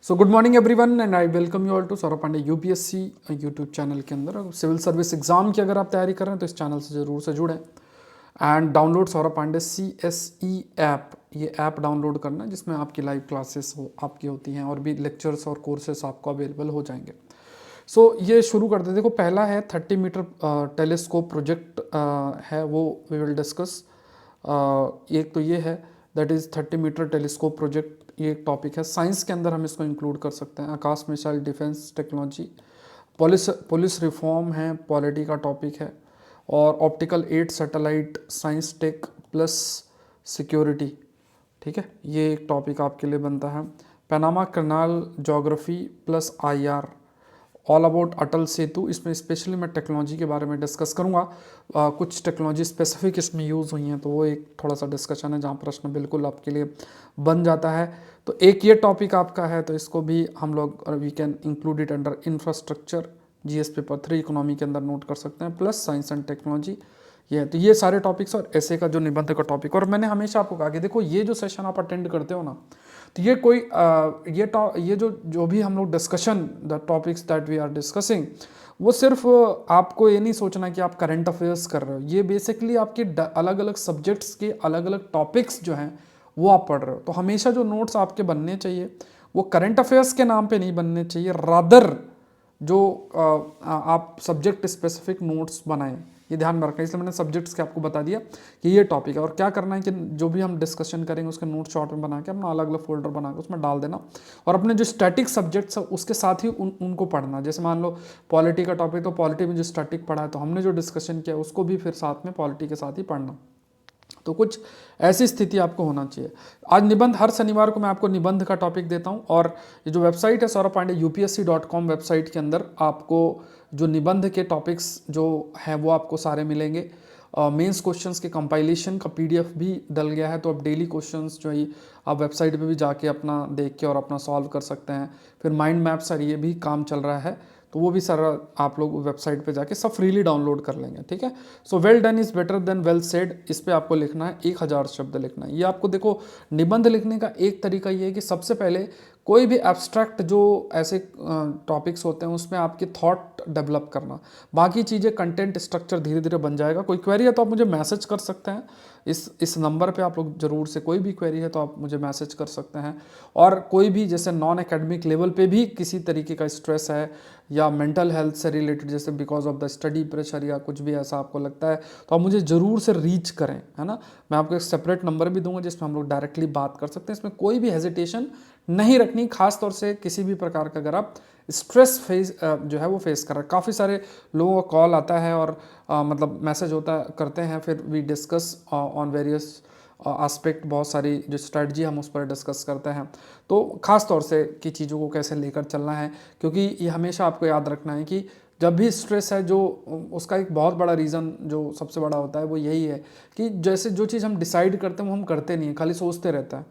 So good morning everyone and I welcome you all to Saurabh Pandey UPSC YouTube channel के अंदर। Civil service exam की अगर आप तैयारी कर रहे हैं तो इस चैनल से ज़रूर से जुड़ें and download Saurabh Pandey CSE app. ये ऐप डाउनलोड करना जिसमें आपकी लाइव क्लासेस आपकी होती हैं और भी लेक्चर्स और कोर्सेस आपको अवेलेबल हो जाएंगे। ये शुरू करते हैं। देखो, पहला है 30 मीटर टेलीस्कोप प्रोजेक्ट है, वो वी विल डिस्कस। एक तो ये है that is 30 metre telescope project, ये एक टॉपिक है। साइंस के अंदर हम इसको इंक्लूड कर सकते हैं। Akash missile defence technology, police reform है, पॉलिटी का टॉपिक है। और optical 8 satellite science tech plus security, ठीक है, ये एक टॉपिक आपके लिए बनता है। Panama canal geography plus IR, all about Atal Setu. इसमें स्पेशली मैं टेक्नोलॉजी के बारे में डिस्कस करूँगा। कुछ टेक्नोलॉजी स्पेसिफिक इसमें यूज़ हुई हैं, तो वो एक थोड़ा सा डिस्कशन है जहाँ प्रश्न बिल्कुल आपके लिए बन जाता है। तो एक ये टॉपिक आपका है, तो इसको भी हम लोग we can include it under infrastructure, GS paper 3 economy के अंदर नोट कर सकते हैं, प्लस साइंस एंड टेक्नोलॉजी। ये तो ये सारे टॉपिक्स और ऐसे का जो निबंध का टॉपिक। और मैंने हमेशा आपको कहा कि देखो, ये जो सेशन आप अटेंड करते हो ना, तो ये कोई ये जो भी हम लोग discussion, the topics that we are discussing, वो सिर्फ आपको ये नहीं सोचना कि आप करंट अफेयर्स कर रहे हो। ये बेसिकली आपके अलग अलग सब्जेक्ट्स के अलग अलग टॉपिक्स जो हैं वो आप पढ़ रहे हो। तो हमेशा जो नोट्स आपके बनने चाहिए वो करंट अफेयर्स के नाम पे नहीं बनने चाहिए, रादर जो आप सब्जेक्ट स्पेसिफिक नोट्स बनाएं, ये ध्यान में रखना। इसलिए मैंने सब्जेक्ट्स के आपको बता दिया कि ये टॉपिक है। और क्या करना है कि जो भी हम डिस्कशन करेंगे उसके नोट शॉर्ट में बना के अपना अलग अलग फोल्डर बना के उसमें डाल देना, और अपने जो स्टैटिक सब्जेक्ट्स है उसके साथ ही उनको पढ़ना। जैसे मान लो पॉलिटी का टॉपिक, तो पॉलिटी में जो स्टैटिक पढ़ा है तो हमने जो डिस्कशन किया उसको भी फिर साथ में पॉलिटी के साथ ही पढ़ना। तो कुछ ऐसी स्थिति आपको होना चाहिए। आज निबंध, हर शनिवार को मैं आपको निबंध का टॉपिक देता हूं, और ये जो वेबसाइट है सौरभ पांडे UPSC.com वेबसाइट के अंदर आपको जो निबंध के टॉपिक्स जो हैं वो आपको सारे मिलेंगे। मेंस क्वेश्चंस के कंपाइलेशन का PDF भी डल गया है, तो अब डेली क्वेश्चंस जो है आप वेबसाइट पे भी जाके अपना देख के और अपना सॉल्व कर सकते हैं। फिर माइंड मैप सर ये भी काम चल रहा है, तो वो भी सर आप लोग वेबसाइट पे जाके सब फ्रीली डाउनलोड कर लेंगे, ठीक है। So well done is better than well said, इस पे आपको लिखना है 1000 शब्द लिखना है। ये आपको देखो, निबंध लिखने का एक तरीका ये है कि सबसे पहले कोई भी एब्स्ट्रैक्ट जो ऐसे टॉपिक्स होते हैं उसमें आपकी थॉट डेवलप करना, बाकी चीज़ें कंटेंट स्ट्रक्चर धीरे धीरे बन जाएगा। कोई क्वेरी है तो आप मुझे मैसेज कर सकते हैं, इस नंबर पे आप लोग जरूर से, कोई भी क्वेरी है तो आप मुझे मैसेज कर सकते हैं। और कोई भी जैसे नॉन एकेडमिक लेवल पे भी किसी तरीके का स्ट्रेस है या मेंटल हेल्थ से रिलेटेड, जैसे because of the study pressure या कुछ भी ऐसा आपको लगता है, तो आप मुझे ज़रूर से रीच करें, है ना। मैं आपको एक सेपरेट नंबर भी दूंगा जिसमें हम लोग डायरेक्टली बात कर सकते हैं। इसमें कोई भी हेजिटेशन नहीं रखनी, खास तौर से किसी भी प्रकार का अगर आप स्ट्रेस फेस जो है वो फेस कर रहे हैं। काफ़ी सारे लोगों का कॉल आता है और मतलब मैसेज होता करते हैं, फिर we discuss on various aspect, बहुत सारी जो स्ट्रेटजी हम उस पर डिस्कस करते हैं। तो ख़ास तौर से कि चीज़ों को कैसे लेकर चलना है, क्योंकि ये हमेशा आपको याद रखना है कि जब भी स्ट्रेस है, जो उसका एक बहुत बड़ा रीज़न जो सबसे बड़ा होता है वो यही है कि जैसे जो चीज़ हम डिसाइड करते हैं वो हम करते नहीं हैं, खाली सोचते रहते हैं।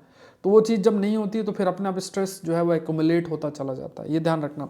तो वो चीज़ जब नहीं होती है तो फिर अपने आप स्ट्रेस जो है वो एक्यूमुलेट होता चला जाता है, ये ध्यान रखना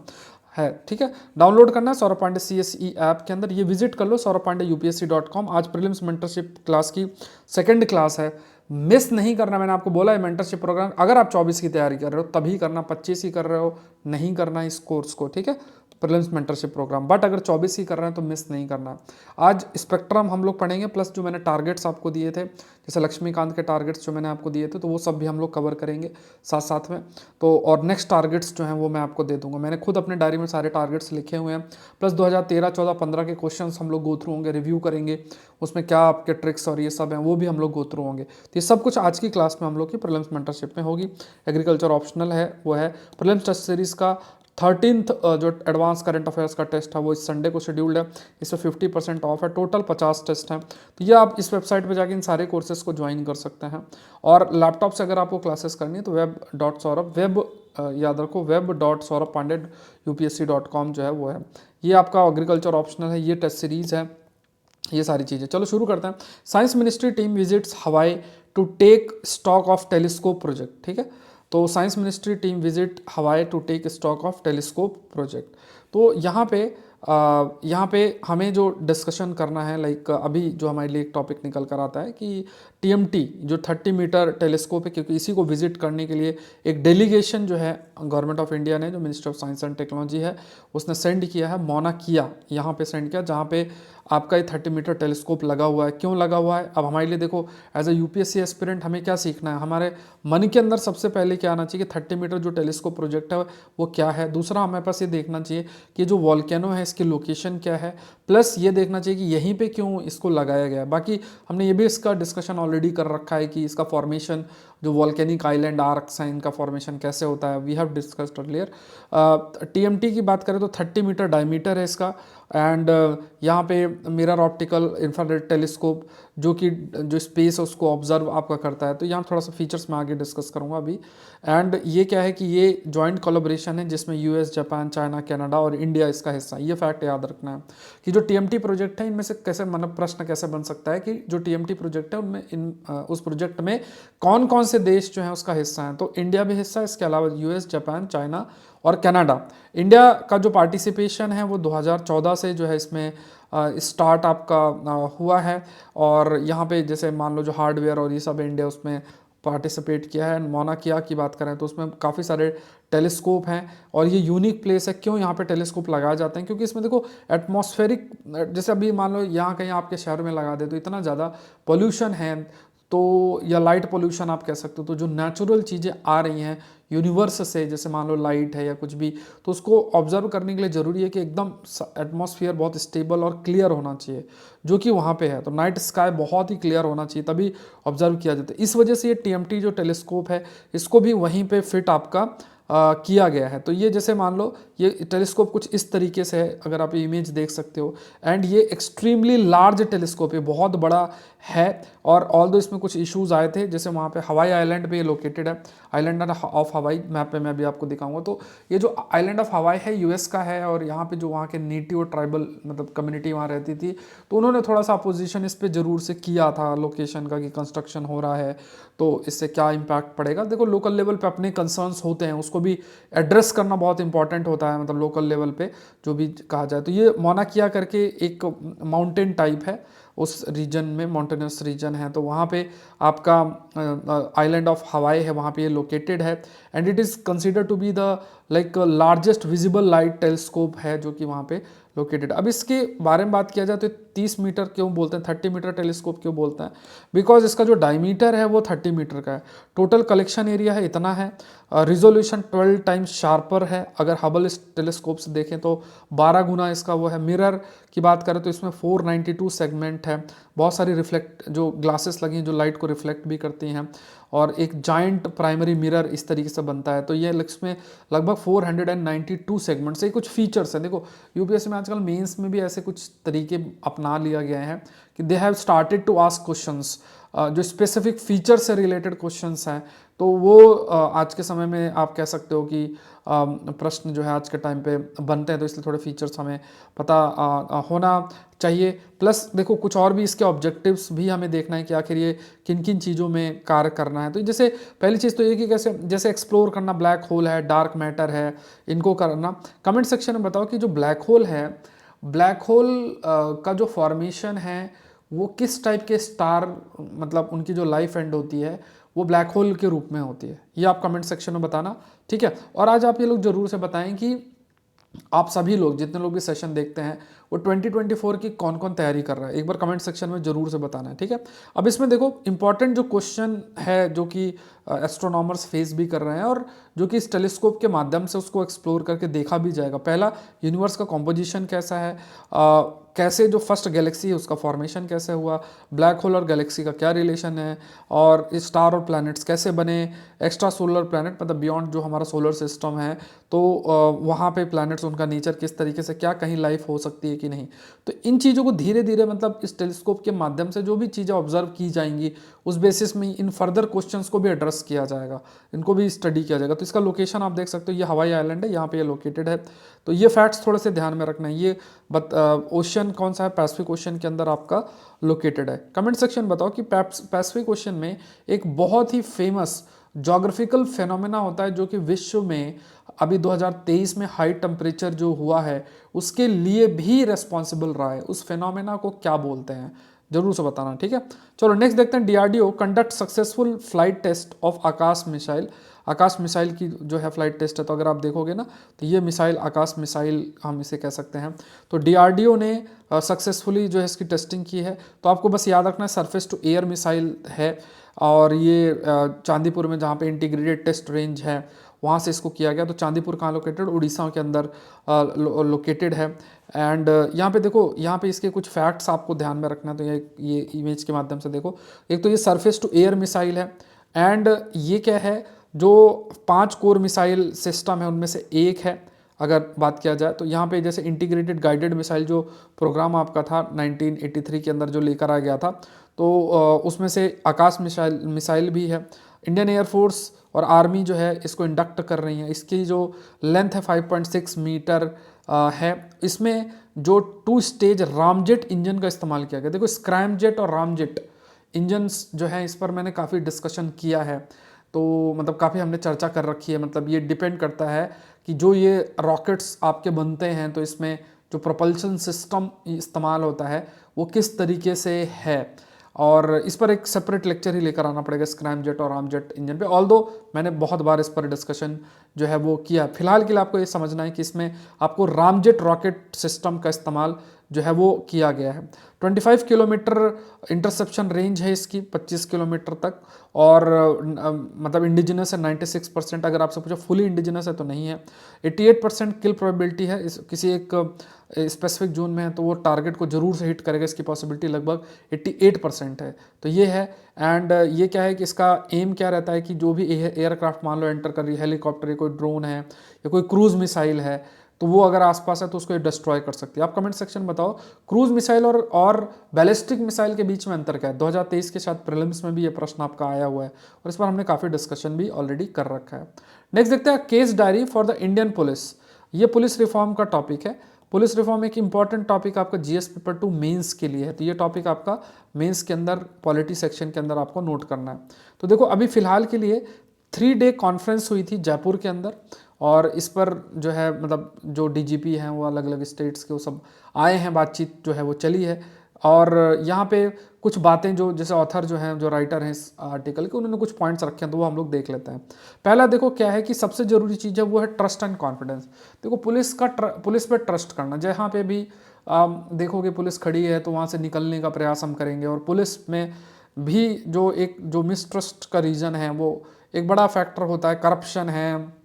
है, ठीक है। डाउनलोड करना है सौरभ पांडे CSE ऐप के अंदर, ये विजिट कर लो सौरभ पांडे UPSC.com। आज प्रीलिम्स मेंटरशिप क्लास की सेकंड क्लास है, मिस नहीं करना। मैंने आपको बोला है मेंटरशिप प्रोग्राम अगर आप 24 की तैयारी कर रहे हो तभी करना, 25 ही कर रहे हो नहीं करना इस कोर्स को, ठीक है, प्रीलिम्स मेंटरशिप प्रोग्राम। बट अगर 24 ही कर रहे हैं तो मिस नहीं करना। आज स्पेक्ट्रम हम लोग पढ़ेंगे, प्लस जो मैंने टारगेट्स आपको दिए थे, जैसे लक्ष्मीकांत के टारगेट्स जो मैंने आपको दिए थे, तो वो सब भी हम लोग कवर करेंगे साथ साथ में। तो और नेक्स्ट टारगेट्स जो हैं वो मैं आपको दे दूंगा। मैंने खुद अपने डायरी में सारे टारगेट्स लिखे हुए हैं, प्लस 2013, 14, 15 के क्वेश्चंस हम लोग गो थ्रू होंगे, रिव्यू करेंगे, उसमें क्या आपके ट्रिक्स और ये सब हैं वो भी हम लोग गो थ्रू होंगे। तो ये सब कुछ आज की क्लास में हम लोग की प्रीलिम्स मेंटरशिप में होगी। एग्रीकल्चर ऑप्शनल है, वो है प्रीलिम्स टेस्ट सीरीज़ का 13th जो एडवांस करंट अफेयर्स का टेस्ट है वो इस संडे को शेड्यूल्ड है। इसमें 50% ऑफ है, टोटल 50 टेस्ट हैं। तो ये आप इस वेबसाइट पे जाके इन सारे कोर्सेज को ज्वाइन कर सकते हैं। और लैपटॉप से अगर आपको क्लासेस करनी है तो याद रखो web.saurabh.pandey.upsc.com जो है वो है। ये आपका एग्रीकल्चर ऑप्शनल है, ये टेस्ट सीरीज़ है, ये सारी चीज़ें। चलो शुरू करते हैं। Science ministry team visits Hawaii to take stock of telescope project, ठीक है। तो science ministry team visit Hawaii to take stock of telescope project. तो यहाँ पे हमें जो डिस्कशन करना है, लाइक अभी जो हमारे लिए एक टॉपिक निकल कर आता है कि TMT जो 30 मीटर टेलीस्कोप है, क्योंकि इसी को विजिट करने के लिए एक डेलीगेशन जो है गवर्नमेंट ऑफ इंडिया ने, जो ministry of science and technology है, उसने सेंड किया है मौना किया, यहाँ पे सेंड किया, जहाँ पे आपका ये 30 मीटर टेलीस्कोप लगा हुआ है। क्यों लगा हुआ है? अब हमारे लिए देखो, एज अ यूपीएससी एस्पिरेंट हमें क्या सीखना है, हमारे मन के अंदर सबसे पहले क्या आना चाहिए कि 30 मीटर जो टेलीस्कोप प्रोजेक्ट है वो क्या है। दूसरा हमारे पास ये देखना चाहिए कि जो वॉल्केनो है इसकी लोकेशन क्या है, प्लस ये देखना चाहिए कि यहीं पे क्यों इसको लगाया गया है। बाकी हमने ये भी इसका डिस्कशन ऑलरेडी कर रखा है कि इसका फॉर्मेशन, जो वॉल्केनिक आइलैंड आर्क्स हैं, इनका फॉर्मेशन कैसे होता है, we have discussed earlier. TMT की बात करें तो 30 मीटर डायमीटर है इसका, एंड यहाँ पे मिरर ऑप्टिकल इंफ्रारेड टेलीस्कोप जो कि जो स्पेस है उसको ऑब्जर्व आपका करता है। तो यहाँ थोड़ा सा फीचर्स मैं आगे डिस्कस करूँगा अभी। एंड ये क्या है कि ये जॉइंट कोलैबोरेशन है जिसमें US, जापान, चाइना, कनाडा और इंडिया इसका हिस्सा है। ये फैक्ट याद रखना है कि जो TMT प्रोजेक्ट है इनमें से कैसे, मतलब प्रश्न कैसे बन सकता है कि जो TMT प्रोजेक्ट है उनमें उस प्रोजेक्ट में कौन कौन से देश जो हैं उसका हिस्सा है। तो इंडिया भी हिस्सा है, इसके अलावा US, जापान, चाइना और कनाडा। इंडिया का जो पार्टिसिपेशन है वो 2014 से जो है इसमें स्टार्ट आपका हुआ है। और यहाँ पे जैसे मान लो जो हार्डवेयर और ये सब इंडिया उसमें पार्टिसिपेट किया है। मौना किया की बात करें तो उसमें काफ़ी सारे टेलीस्कोप हैं और ये यूनिक प्लेस है। क्यों यहाँ पे टेलीस्कोप लगाए जाते हैं? क्योंकि इसमें देखो एटमॉस्फेरिक, जैसे अभी मान लो यहाँ कहीं आपके शहर में लगा दे तो इतना ज़्यादा पोल्यूशन है, तो या लाइट पोल्यूशन आप कह सकते हो। तो जो नेचुरल चीज़ें आ रही हैं यूनिवर्स से, जैसे मान लो लाइट है या कुछ भी, तो उसको ऑब्जर्व करने के लिए ज़रूरी है कि एकदम एटमॉस्फेयर बहुत स्टेबल और क्लियर होना चाहिए, जो कि वहाँ पे है। तो नाइट स्काई बहुत ही क्लियर होना चाहिए तभी ऑब्जर्व किया जाता है। इस वजह से ये TMT जो टेलीस्कोप है इसको भी वहीं पे फिट आपका किया गया है। तो ये जैसे मान लो ये टेलीस्कोप कुछ इस तरीके से है, अगर आप इमेज देख सकते हो। एंड ये एक्सट्रीमली लार्ज टेलीस्कोप है, बहुत बड़ा है। और ऑल दो इसमें कुछ इश्यूज आए थे, जैसे वहाँ पे हवाई आइलैंड पे ये लोकेटेड है, आइलैंड ऑफ हवाई, मैप पे मैं भी आपको दिखाऊंगा। तो ये जो आइलैंड ऑफ हवाई है US का है, और यहाँ पे जो वहाँ के नेटिव और ट्राइबल मतलब कम्युनिटी वहाँ रहती थी, तो उन्होंने थोड़ा सा अपोजिशन इस पे ज़रूर से किया था लोकेशन का, कि कंस्ट्रक्शन हो रहा है तो इससे क्या इम्पैक्ट पड़ेगा। देखो लोकल लेवल पे अपने कंसर्न्स होते हैं, उसको भी एड्रेस करना बहुत इंपॉर्टेंट होता है, मतलब लोकल लेवल पे जो भी कहा जाए। तो ये मौना किया करके एक माउंटेन टाइप है, उस रीजन में माउंटेनस रीजन है, तो वहाँ पे आपका आइलैंड ऑफ हवाई है, वहाँ पे ये लोकेटेड है। And it is consider to be the like largest visible light telescope है जो कि वहाँ पे लोकेटेड। अब इसके बारे में बात किया जाए तो 30 मीटर क्यों बोलते हैं, 30 मीटर टेलीस्कोप क्यों बोलते हैं? बिकॉज इसका जो डायमीटर है वो 30 मीटर का है, टोटल कलेक्शन एरिया है इतना है, रिजोल्यूशन 12 टाइम्स शार्पर है। अगर हबल इस टेलीस्कोप से देखें तो 12 गुना इसका वो है। मिरर की बात करें तो इसमें 492 सेगमेंट है, बहुत सारी रिफ्लेक्ट जो ग्लासेस लगी हैं जो लाइट को रिफ्लेक्ट भी करती हैं, और एक जाइंट प्राइमरी मिरर इस तरीके से बनता है। तो ये इसमें लगभग 492 सेगमेंट से कुछ फीचर्स हैं। देखो यूपीएससी में आजकल मेंस में भी ऐसे कुछ तरीके अपना लिया गया है कि they have started to ask questions, जो स्पेसिफिक फीचर से रिलेटेड क्वेश्चंस हैं, तो वो आज के समय में आप कह सकते हो कि प्रश्न जो है आज के टाइम पे बनते हैं। तो इसलिए थोड़े फीचर्स हमें पता होना चाहिए। प्लस देखो कुछ और भी इसके ऑब्जेक्टिव्स भी हमें देखना है कि आखिर ये किन किन चीज़ों में कार्य करना है। तो जैसे पहली चीज़ तो ये कि कैसे जैसे एक्सप्लोर करना, ब्लैक होल है, डार्क मैटर है, इनको करना। कमेंट सेक्शन में बताओ कि जो ब्लैक होल है, ब्लैक होल का जो फॉर्मेशन है वो किस टाइप के स्टार, मतलब उनकी जो लाइफ एंड होती है वो ब्लैक होल के रूप में होती है। ये आप कमेंट सेक्शन में बताना, ठीक है। और आज आप ये लोग जरूर से बताएं कि आप सभी लोग जितने लोग भी सेशन देखते हैं वो 2024 की कौन कौन तैयारी कर रहा है, एक बार कमेंट सेक्शन में जरूर से बताना है, ठीक है। अब इसमें देखो इंपॉर्टेंट जो क्वेश्चन है जो कि एस्ट्रोनॉमर्स फेस भी कर रहे हैं और जो कि इस टेलीस्कोप के माध्यम से उसको एक्सप्लोर करके देखा भी जाएगा। पहला, यूनिवर्स का कॉम्पोजिशन कैसा है, कैसे जो फर्स्ट गैलेक्सी है उसका फॉर्मेशन कैसे हुआ, ब्लैक होल और गैलेक्सी का क्या रिलेशन है, और स्टार और प्लैनेट्स कैसे बने, एक्स्ट्रा सोलर प्लैनेट मतलब बियॉन्ड जो हमारा सोलर सिस्टम है, तो वहाँ पे प्लैनेट्स उनका नेचर किस तरीके से, क्या कहीं लाइफ हो सकती है कि नहीं। तो इन चीज़ों को धीरे धीरे मतलब इस टेलीस्कोप के माध्यम से जो भी चीज़ें ऑब्जर्व की जाएंगी उस बेसिस में इन फर्दर क्वेश्चंस को भी एड्रेस किया जाएगा, इनको भी स्टडी किया जाएगा। तो इसका लोकेशन आप देख सकते हो, ये हवाई आइलैंड है, यहाँ पे ये लोकेटेड है। तो ये फैक्ट्स थोड़े से ध्यान में रखना है। ये ओशन कौन सा है, पैसिफिक ओशन के अंदर आपका लोकेटेड है। कमेंट सेक्शन बताओ कि पैसिफिक ओशन में एक बहुत ही फेमस जोग्राफिकल फेनोमेना होता है जो कि विश्व में अभी 2023 में हाई टेम्परेचर जो हुआ है उसके लिए भी रेस्पॉन्सिबल रहा है। उस फेनोमेना को क्या बोलते हैं, जरूर से बताना, ठीक है। चलो नेक्स्ट देखते हैं, DRDO conduct successful flight test of Akash missile. Akash missile की जो है फ्लाइट टेस्ट है, तो अगर आप देखोगे ना तो ये मिसाइल आकाश मिसाइल हम इसे कह सकते हैं। तो डीआरडीओ ने सक्सेसफुली जो है इसकी टेस्टिंग की है। तो आपको बस याद रखना है सरफेस टू एयर मिसाइल है, और ये चांदीपुर में जहाँ पे इंटीग्रेटेड टेस्ट रेंज है वहाँ से इसको किया गया। तो चांदीपुर कहाँ लोकेटेड, उड़ीसा के अंदर लोकेटेड है। एंड यहाँ पे देखो, यहाँ पे इसके कुछ फैक्ट्स आपको ध्यान में रखना है। तो ये इमेज के माध्यम से देखो, एक तो ये सरफेस टू एयर मिसाइल है, एंड ये क्या है, जो 5 कोर मिसाइल सिस्टम है उनमें से एक है अगर बात किया जाए। तो यहाँ पे जैसे इंटीग्रेटेड गाइडेड मिसाइल जो प्रोग्राम आपका था 1983 के अंदर जो लेकर आ गया था, तो उसमें से आकाश मिसाइल भी है। इंडियन एयरफोर्स और आर्मी जो है इसको इंडक्ट कर रही है। इसकी जो लेंथ है 5.6 मीटर है। इसमें जो 2 स्टेज रामजेट इंजन का इस्तेमाल किया गया। देखो स्क्रैमजेट और रामजेट इंजन्स जो है इस पर मैंने काफ़ी डिस्कशन किया है, तो मतलब काफ़ी हमने चर्चा कर रखी है। मतलब ये डिपेंड करता है कि जो ये रॉकेट्स आपके बनते हैं तो इसमें जो प्रोपल्शन सिस्टम इस्तेमाल होता है वो किस तरीके से है, और इस पर एक सेपरेट लेक्चर ही लेकर आना पड़ेगा स्क्रैमजेट और रामजेट इंजन पे। ऑल्दो मैंने बहुत बार इस पर डिस्कशन जो है वो किया। फिलहाल के लिए आपको ये समझना है कि इसमें आपको रामजेट रॉकेट सिस्टम का इस्तेमाल जो है वो किया गया है। 25 किलोमीटर इंटरसेप्शन रेंज है इसकी, 25 किलोमीटर तक, और मतलब इंडिजिनस है 96%। अगर आपसे पूछो फुली इंडिजिनस है तो नहीं है। 88% किल प्रोबेबिलिटी है। इस किसी एक स्पेसिफिक जोन में है तो वो टारगेट को जरूर से हिट करेगा, इसकी पॉसिबिलिटी लगभग 88% है। तो ये है। एंड ये क्या है कि इसका एम क्या रहता है कि जो भी एयरक्राफ्ट मान लो एंटर कर रही है, हेलीकॉप्टर है, कोई ड्रोन है या कोई क्रूज मिसाइल है, तो वो अगर आसपास है तो उसको डिस्ट्रॉय कर सकती है। आप कमेंट सेक्शन में बताओ क्रूज मिसाइल और बैलिस्टिक मिसाइल के बीच में अंतर क्या है। 2023 के साथ प्रीलिम्स में भी ये प्रश्न आपका आया हुआ है और इस पर हमने काफ़ी डिस्कशन भी ऑलरेडी कर रखा है। नेक्स्ट देखते हैं, case diary for the Indian police. ये पुलिस रिफॉर्म का टॉपिक है। पुलिस रिफॉर्म एक इंपॉर्टेंट टॉपिक आपका जीएस पेपर 2 मेंस के लिए है। तो ये टॉपिक आपका मेंस के अंदर पॉलिटी सेक्शन के अंदर आपको नोट करना है। तो देखो अभी फिलहाल के लिए 3 डे कॉन्फ्रेंस हुई थी जयपुर के अंदर, और इस पर जो है मतलब जो डीजीपी हैं वो अलग अलग स्टेट्स के वो सब आए हैं, बातचीत जो है वो चली है। और यहाँ पे कुछ बातें जो जैसे ऑथर जो हैं, जो राइटर हैं इस आर्टिकल के, उन्होंने कुछ पॉइंट्स रखे हैं तो वो हम लोग देख लेते हैं। पहला देखो क्या है कि सबसे ज़रूरी चीज़ है वो है ट्रस्ट एंड कॉन्फिडेंस। देखो पुलिस पे ट्रस्ट करना, जहाँ पे भी देखोगे पुलिस खड़ी है तो वहाँ से निकलने का प्रयास हम करेंगे। और पुलिस में भी जो मिसट्रस्ट का रीज़न है वो एक बड़ा फैक्टर होता है, करप्शन है,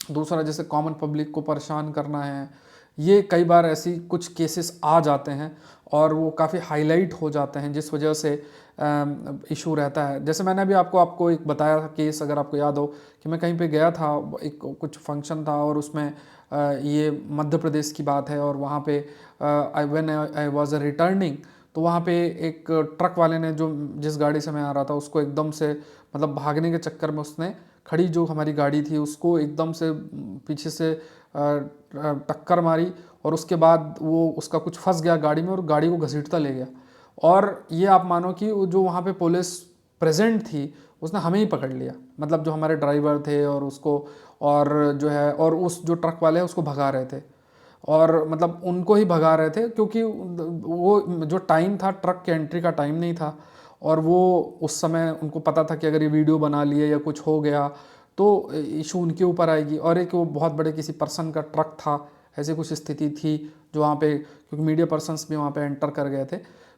दूसरा जैसे कॉमन पब्लिक को परेशान करना है। ये कई बार ऐसी कुछ केसेस आ जाते हैं और वो काफ़ी हाईलाइट हो जाते हैं, जिस वजह से इशू रहता है। जैसे मैंने अभी आपको एक बताया था केस, अगर आपको याद हो कि मैं कहीं पे गया था, एक कुछ फंक्शन था और उसमें ये मध्य प्रदेश की बात है, और वहाँ पे व्हेन आई वाज रिटर्निंग, तो वहाँ पे एक ट्रक वाले ने जो जिस गाड़ी से मैं आ रहा था उसको एकदम से मतलब भागने के चक्कर में उसने खड़ी जो हमारी गाड़ी थी उसको एकदम से पीछे से टक्कर मारी, और उसके बाद वो उसका कुछ फंस गया गाड़ी में और गाड़ी को घसीटता ले गया। और ये आप मानो कि जो वहाँ पे पुलिस प्रेजेंट थी उसने हमें ही पकड़ लिया, मतलब जो हमारे ड्राइवर थे और उसको, और जो है और उस जो ट्रक वाले हैं उसको भगा रहे थे, और मतलब उनको ही भगा रहे थे क्योंकि वो जो टाइम था ट्रक के एंट्री का टाइम नहीं था, और वो उस समय उनको पता था कि अगर ये वीडियो बना लिए या कुछ हो गया तो इशू उनके ऊपर आएगी। और एक वो बहुत बड़े किसी पर्सन का ट्रक था, ऐसी कुछ स्थिति थी जो वहाँ पे, क्योंकि मीडिया पर्सन्स भी वहाँ पे एंटर कर गए थे।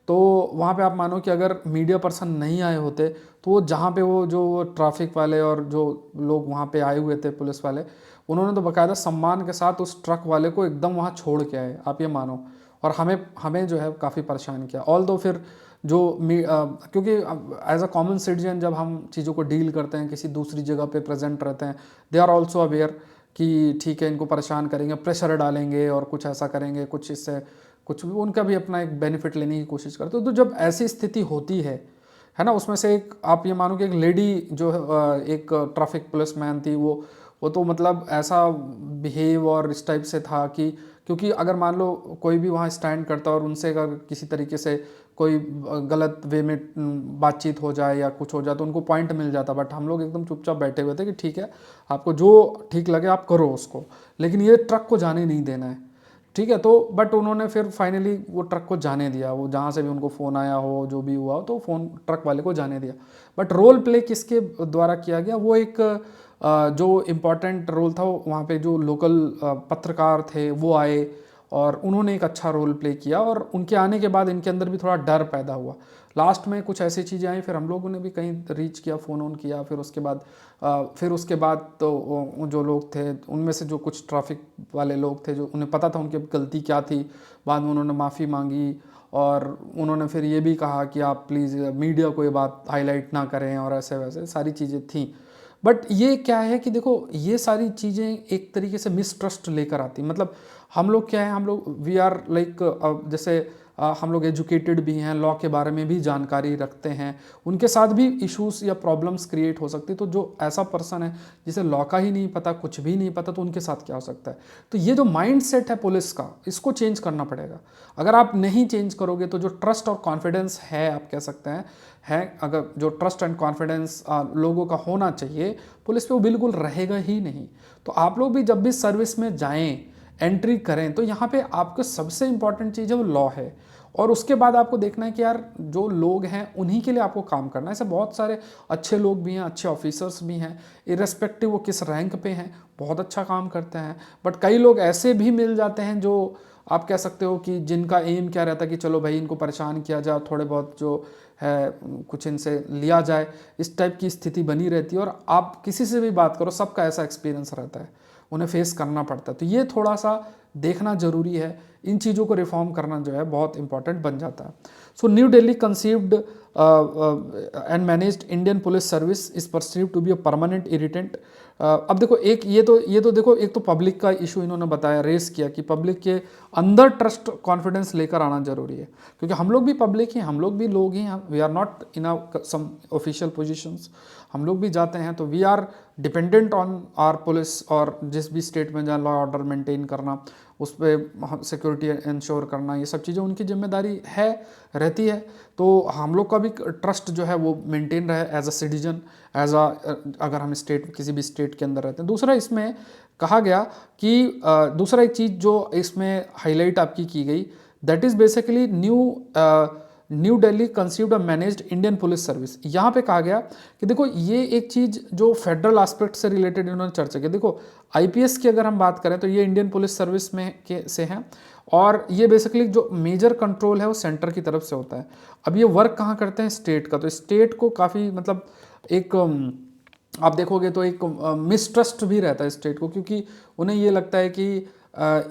तो वहाँ पे आप मानो कि अगर मीडिया पर्सन नहीं आए होते तो वो जहाँ पे वो जो ट्रैफिक वाले और जो लोग वहाँ पे आए हुए थे पुलिस वाले, उन्होंने तो बाकायदा सम्मान के साथ उस ट्रक वाले को एकदम वहाँ छोड़ के आए, आप ये मानो। और हमें जो है काफ़ी परेशान किया। ऑल दो फिर जो क्योंकि एज अ कॉमन सिटीजन जब हम चीज़ों को डील करते हैं, किसी दूसरी जगह पे प्रेजेंट रहते हैं, दे आर ऑल्सो अवेयर कि ठीक है इनको परेशान करेंगे, प्रेशर डालेंगे और कुछ ऐसा करेंगे, कुछ इससे कुछ उनका भी अपना एक बेनिफिट लेने की कोशिश करते हो। तो जब ऐसी स्थिति होती है ना, उसमें से एक आप ये मानो कि एक लेडी जो एक ट्रैफिक पुलिस मैन थी, वो तो मतलब ऐसा बिहेव और इस टाइप से था कि, क्योंकि अगर मान लो कोई भी वहाँ स्टैंड करता और उनसे अगर किसी तरीके से कोई गलत वे में बातचीत हो जाए या कुछ हो जाए तो उनको पॉइंट मिल जाता, बट हम लोग एकदम चुपचाप बैठे हुए थे कि ठीक है आपको जो ठीक लगे आप करो उसको, लेकिन ये ट्रक को जाने नहीं देना है। ठीक है। तो बट उन्होंने फिर फाइनली वो ट्रक को जाने दिया, वो जहाँ से भी उनको फ़ोन आया हो, जो भी हुआ हो, तो फ़ोन ट्रक वाले को जाने दिया। बट रोल प्ले किसके द्वारा किया गया, वो एक जो इम्पोर्टेंट रोल था, वहाँ पे जो लोकल पत्रकार थे वो आए और उन्होंने एक अच्छा रोल प्ले किया, और उनके आने के बाद इनके अंदर भी थोड़ा डर पैदा हुआ। लास्ट में कुछ ऐसी चीज़ें आई, फिर हम लोगों ने भी कहीं रीच किया, फ़ोन ऑन किया, फिर उसके बाद तो जो लोग थे उनमें से जो कुछ ट्रैफिक वाले लोग थे, जो उन्हें पता था उनकी गलती क्या थी, बाद में उन्होंने माफ़ी मांगी, और उन्होंने फिर ये भी कहा कि आप प्लीज़ मीडिया को ये बात हाईलाइट ना करें, और ऐसे वैसे सारी चीज़ें थी। बट ये क्या है कि देखो, ये सारी चीज़ें एक तरीके से मिसट्रस्ट लेकर आती, मतलब हम लोग क्या है, हम लोग वी आर लाइक, जैसे हम लोग एजुकेटेड भी हैं, लॉ के बारे में भी जानकारी रखते हैं, उनके साथ भी इश्यूज या प्रॉब्लम्स क्रिएट हो सकती है। तो जो ऐसा पर्सन है जिसे लॉ का ही नहीं पता, कुछ भी नहीं पता, तो उनके साथ क्या हो सकता है। तो ये जो माइंड सेट है पुलिस का, इसको चेंज करना पड़ेगा। अगर आप नहीं चेंज करोगे तो जो ट्रस्ट और कॉन्फिडेंस है, आप कह सकते हैं, है, अगर जो ट्रस्ट एंड कॉन्फिडेंस लोगों का होना चाहिए पुलिस पे, वो बिल्कुल रहेगा ही नहीं। तो आप लोग भी जब भी सर्विस में जाएं, एंट्री करें, तो यहाँ पे आपको सबसे इंपॉर्टेंट चीज़ है वो लॉ है, और उसके बाद आपको देखना है कि यार जो लोग हैं उन्हीं के लिए आपको काम करना है। ऐसे बहुत सारे अच्छे लोग भी हैं, अच्छे ऑफिसर्स भी हैं, इरेस्पेक्टिव वो किस रैंक पे हैं, बहुत अच्छा काम करते हैं। बट कई लोग ऐसे भी मिल जाते हैं जो आप कह सकते हो कि जिनका एम क्या रहता है कि चलो भाई इनको परेशान किया जाए, थोड़े बहुत जो है कुछ इनसे लिया जाए, इस टाइप की स्थिति बनी रहती है। और आप किसी से भी बात करो, सबका ऐसा एक्सपीरियंस रहता है, उन्हें फेस करना पड़ता है। तो ये थोड़ा सा देखना जरूरी है, इन चीज़ों को रिफॉर्म करना जो है बहुत इंपॉर्टेंट बन जाता है। So New Delhi conceived and managed Indian police service is perceived to be a permanent irritant. अब देखो, एक ये तो देखो, एक तो पब्लिक का इशू इन्होंने बताया, रेस किया कि पब्लिक के अंदर ट्रस्ट कॉन्फिडेंस लेकर आना जरूरी है, क्योंकि हम लोग भी पब्लिक हैं, हम लोग भी लोग ही हैं, we are not in some official positions, हम लोग भी जाते हैं, तो we are dependent on our police, और जिस भी स्टेट में जहाँ लॉ ऑर्डर मेंटेन करना, उस पर सिक्योरिटी इंश्योर करना, ये सब चीज़ें उनकी जिम्मेदारी है, रहती है। तो हम लोग का भी ट्रस्ट जो है वो मेंटेन रहे as a citizen, as a, अगर हम स्टेट, किसी भी स्टेट के अंदर रहते हैं। दूसरा इसमें कहा गया कि दूसरा एक चीज़ जो इसमें हाईलाइट आपकी की गई, that is basically new Delhi conceived और मैनेज्ड इंडियन पुलिस सर्विस। यहाँ पे कहा गया कि देखो, ये एक चीज़ जो फेडरल एस्पेक्ट से रिलेटेड इन्होंने चर्चा की। देखो, आईपीएस की अगर हम बात करें तो ये इंडियन पुलिस सर्विस में के से हैं, और ये बेसिकली जो मेजर कंट्रोल है वो सेंटर की तरफ से होता है। अब ये वर्क कहाँ करते हैं, स्टेट का, तो स्टेट को काफ़ी मतलब एक आप देखोगे तो एक मिसट्रस्ट भी रहता है स्टेट को, क्योंकि उन्हें ये लगता है कि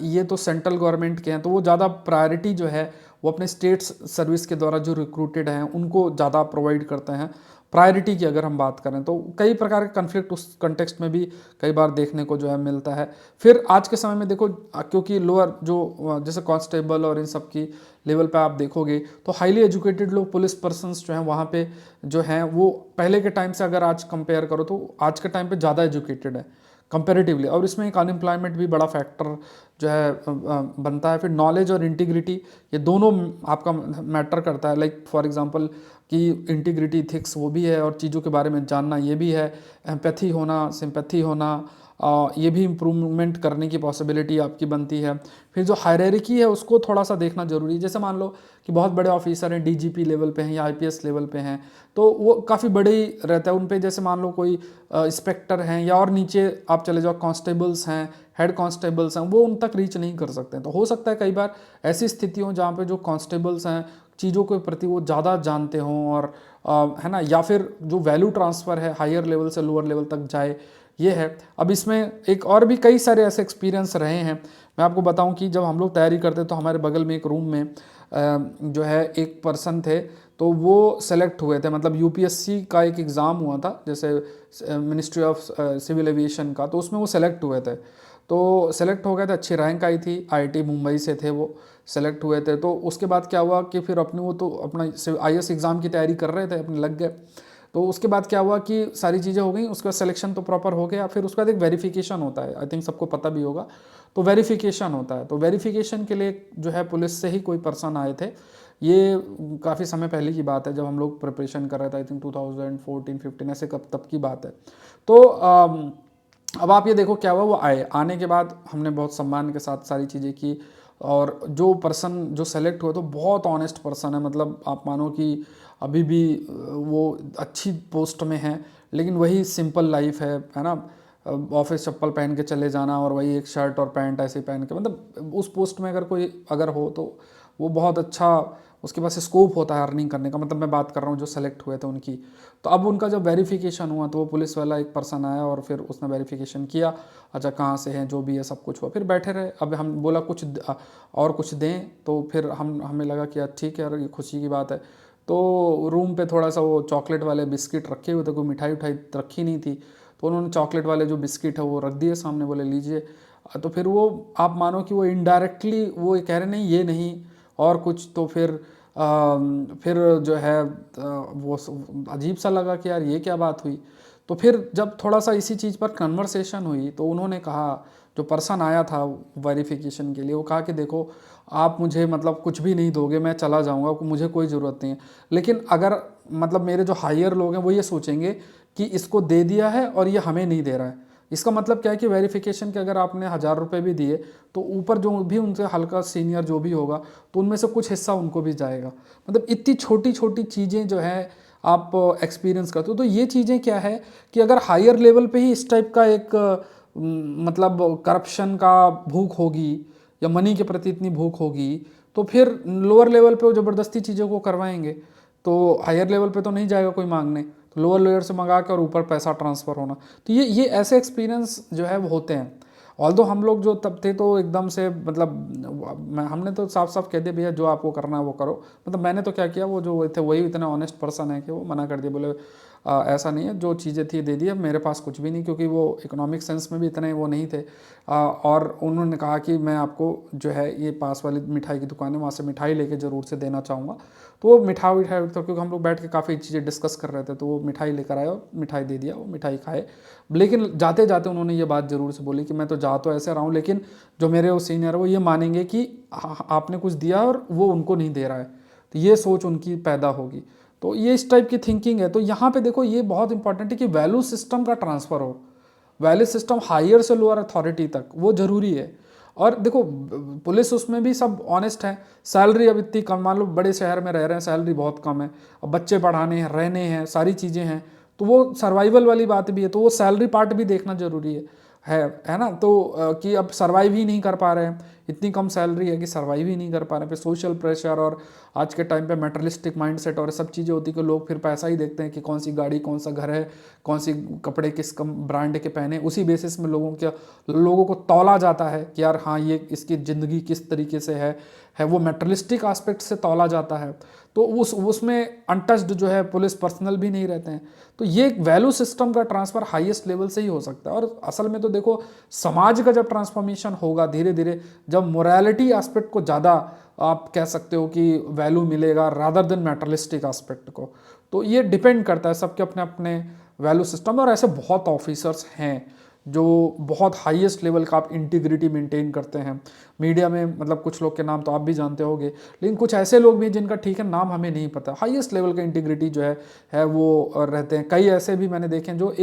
ये तो सेंट्रल गवर्नमेंट के हैं, तो वो ज़्यादा प्रायोरिटी जो है वो अपने स्टेट सर्विस के द्वारा जो रिक्रूटेड हैं उनको ज़्यादा प्रोवाइड करते हैं। प्रायोरिटी की अगर हम बात करें तो कई प्रकार के कन्फ्लिक्ट उस कंटेक्स्ट में भी कई बार देखने को जो है मिलता है। फिर आज के समय में देखो, क्योंकि लोअर जो जैसे कांस्टेबल और इन सब की लेवल पे आप देखोगे तो हाईली एजुकेटेड लोग, पुलिस पर्सन्स जो हैं वहाँ पे जो हैं वो पहले के टाइम से अगर आज कंपेयर करो तो आज के टाइम पे ज़्यादा एजुकेटेड है कंपेरेटिवली, और इसमें एक अनएम्प्लॉयमेंट भी बड़ा फैक्टर जो है बनता है। फिर नॉलेज और इंटीग्रिटी, ये दोनों आपका मैटर करता है। लाइक फॉर एग्जांपल कि इंटीग्रिटी इथिक्स वो भी है, और चीज़ों के बारे में जानना ये भी है, एम्पैथी होना, सिंपैथी होना, ये भी इम्प्रूवमेंट करने की पॉसिबिलिटी आपकी बनती है। फिर जो हायरार्की है उसको थोड़ा सा देखना जरूरी है। जैसे मान लो कि बहुत बड़े ऑफिसर हैं, डीजीपी लेवल पे हैं या आईपीएस लेवल पे हैं, तो वो काफ़ी बड़े ही रहता है उन पे। जैसे मान लो कोई इंस्पेक्टर हैं, या और नीचे आप चले जाओ, कांस्टेबल्स हैं, हेड कांस्टेबल्स हैं, वो उन तक रीच नहीं कर सकते हैं। तो हो सकता है कई बार ऐसी स्थिति हो जहाँ पे जो कांस्टेबल्स हैं चीज़ों के प्रति वो ज़्यादा जानते हों, और है ना, या फिर जो वैल्यू ट्रांसफ़र है हायर लेवल से लोअर लेवल तक जाए, ये है। अब इसमें एक और भी कई सारे ऐसे एक्सपीरियंस रहे हैं। मैं आपको बताऊं कि जब हम लोग तैयारी करते तो हमारे बगल में एक रूम में जो है एक पर्सन थे, तो वो सेलेक्ट हुए थे, मतलब यूपीएससी का एक एग्ज़ाम हुआ था, जैसे मिनिस्ट्री ऑफ सिविल एविएशन का, तो उसमें वो सेलेक्ट हुए थे। तो सेलेक्ट हो गए थे, अच्छी रैंक आई थी, आईआईटी मुंबई से थे वो, सेलेक्ट हुए थे। तो उसके बाद क्या हुआ कि फिर अपनी वो तो अपना आईएएस एग्ज़ाम की तैयारी कर रहे थे, अपने लग गए। तो उसके बाद क्या हुआ कि सारी चीज़ें हो गई, उसके बाद सिलेक्शन तो प्रॉपर हो गया। फिर उसके बाद एक वेरिफिकेशन होता है, आई थिंक सबको पता भी होगा। तो वेरिफिकेशन होता है, तो वेरिफिकेशन के लिए जो है पुलिस से ही कोई पर्सन आए थे। ये काफ़ी समय पहले की बात है, जब हम लोग प्रिपरेशन कर रहे थे, आई थिंक 2014-15 ऐसे कब तब की बात है। तो अब आप ये देखो क्या हुआ, वो आए, आने के बाद हमने बहुत सम्मान के साथ सारी चीज़ें की, और जो पर्सन जो सेलेक्ट हुआ तो बहुत ऑनेस्ट पर्सन है, मतलब आप मानो कि अभी भी वो अच्छी पोस्ट में है, लेकिन वही सिंपल लाइफ है ना। ऑफिस चप्पल पहन के चले जाना और वही एक शर्ट और पैंट ऐसे पहन के, मतलब उस पोस्ट में अगर कोई अगर हो तो वो बहुत अच्छा, उसके पास स्कोप होता है अर्निंग करने का। मतलब मैं बात कर रहा हूँ जो सेलेक्ट हुए थे उनकी। तो अब उनका जब वेरिफिकेशन हुआ तो वो पुलिस वाला एक पर्सन आया और फिर उसने वेरिफिकेशन किया, अच्छा कहाँ से हैं, जो भी है सब कुछ हुआ, फिर बैठे रहे। अब हम बोला कुछ और कुछ दें, तो फिर हमें लगा कि यार ठीक है यार, ये खुशी की बात है। तो रूम पे थोड़ा सा वो चॉकलेट वाले बिस्किट रखे हुए थे, कोई मिठाई उठाई रखी नहीं थी, तो उन्होंने चॉकलेट वाले जो बिस्किट है वो रख दिए सामने, बोले लीजिए। तो फिर वो आप मानो कि वो इनडायरेक्टली वो कह रहे नहीं ये नहीं और कुछ, तो फिर जो है वो अजीब सा लगा कि यार ये क्या बात हुई। तो फिर जब थोड़ा सा इसी चीज़ पर कन्वर्सेशन हुई तो उन्होंने कहा, जो पर्सन आया था वेरिफिकेशन के लिए, वो कहा कि देखो आप मुझे मतलब कुछ भी नहीं दोगे, मैं चला जाऊंगा, मुझे कोई ज़रूरत नहीं है, लेकिन अगर मतलब मेरे जो हायर लोग हैं वो ये सोचेंगे कि इसको दे दिया है और ये हमें नहीं दे रहा है, इसका मतलब क्या है कि वेरिफिकेशन के अगर आपने 1,000 रुपये भी दिए तो ऊपर जो भी उनसे हल्का सीनियर जो भी होगा तो उनमें से कुछ हिस्सा उनको भी जाएगा। मतलब इतनी छोटी छोटी चीज़ें जो है आप एक्सपीरियंस करते हो। तो ये चीज़ें क्या है कि अगर हायर लेवल पे ही इस टाइप का एक मतलब करप्शन का भूख होगी या मनी के प्रति इतनी भूख होगी, तो फिर लोअर लेवल पे वो ज़बरदस्ती चीज़ों को करवाएंगे। तो हायर लेवल पे तो नहीं जाएगा कोई मांगने, तो लोअर लेयर से मंगा के और ऊपर पैसा ट्रांसफ़र होना। तो ये ऐसे एक्सपीरियंस जो है वो होते हैं। ऑल्दो हम लोग जो तब थे तो एकदम से मतलब हमने तो साफ साफ कह दिया भैया जो आपको करना है वो करो। मतलब मैंने तो क्या किया, वो जो थे वही इतने ऑनेस्ट पर्सन है कि वो मना कर दिया, बोले ऐसा नहीं है, जो चीज़ें थी दे दी, अब मेरे पास कुछ भी नहीं, क्योंकि वो इकोनॉमिक सेंस में भी इतने वो नहीं थे। और उन्होंने कहा कि मैं आपको जो है ये पास वाली मिठाई की दुकान है वहाँ से मिठाई लेके ज़रूर से देना चाहूँगा। तो वो मिठाई तो क्योंकि हम लोग बैठ के काफ़ी चीज़ें डिस्कस कर रहे थे, तो वो मिठाई लेकर आए और मिठाई दे दिया, वो मिठाई खाए। लेकिन जाते जाते उन्होंने ये बात ज़रूर से बोली कि मैं तो जा तो ऐसे रहा हूँ, लेकिन जो मेरे वो सीनियर है वो ये मानेंगे कि आपने कुछ दिया और वो उनको नहीं दे रहा है, तो ये सोच उनकी पैदा होगी। तो ये इस टाइप की थिंकिंग है। तो यहाँ पे देखो ये बहुत इंपॉर्टेंट है कि वैल्यू सिस्टम का ट्रांसफ़र हो, वैल्यू सिस्टम हायर से लोअर अथॉरिटी तक, वो ज़रूरी है। और देखो पुलिस उसमें भी सब ऑनेस्ट है। सैलरी अब इतनी कम, मान लो बड़े शहर में रह रहे हैं, सैलरी बहुत कम है, अब बच्चे पढ़ाने हैं, रहने हैं, सारी चीज़ें हैं, तो वो सर्वाइवल वाली बात भी है, तो वो सैलरी पार्ट भी देखना ज़रूरी है ना। तो कि अब सर्वाइव ही नहीं कर पा रहे हैं, इतनी कम सैलरी है कि सर्वाइव ही नहीं कर पा रहे हैं, फिर सोशल प्रेशर और आज के टाइम पे मेटरलिस्टिक माइंडसेट और सब चीज़ें होती कि लोग फिर पैसा ही देखते हैं कि कौन सी गाड़ी, कौन सा घर है, कौन सी कपड़े किस कम ब्रांड के पहने, उसी बेसिस में लोगों को तौला जाता है कि यार हाँ ये इसकी ज़िंदगी किस तरीके से है वो मेटरलिस्टिक आस्पेक्ट से तौला जाता है। तो उसमें अनटच्ड जो है पुलिस पर्सनल भी नहीं रहते हैं। तो ये वैल्यू सिस्टम का ट्रांसफ़र हाईएस्ट लेवल से ही हो सकता है। और असल में तो देखो समाज का जब ट्रांसफॉर्मेशन होगा धीरे धीरे, जब मोरालिटी एस्पेक्ट को ज़्यादा आप कह सकते हो कि वैल्यू मिलेगा रादर देन मैटरलिस्टिक एस्पेक्ट को, तो ये डिपेंड करता है सबके अपने अपने वैल्यू सिस्टम। और ऐसे बहुत ऑफिसर्स हैं जो बहुत हाईएस्ट लेवल का आप इंटीग्रिटी मेंटेन करते हैं। मीडिया में मतलब कुछ लोग के नाम तो आप भी जानते होंगे, लेकिन कुछ ऐसे लोग भी हैं जिनका ठीक है नाम हमें नहीं पता, हाईएस्ट लेवल का इंटीग्रिटी जो है वो रहते हैं। कई ऐसे भी मैंने देखे हैं जो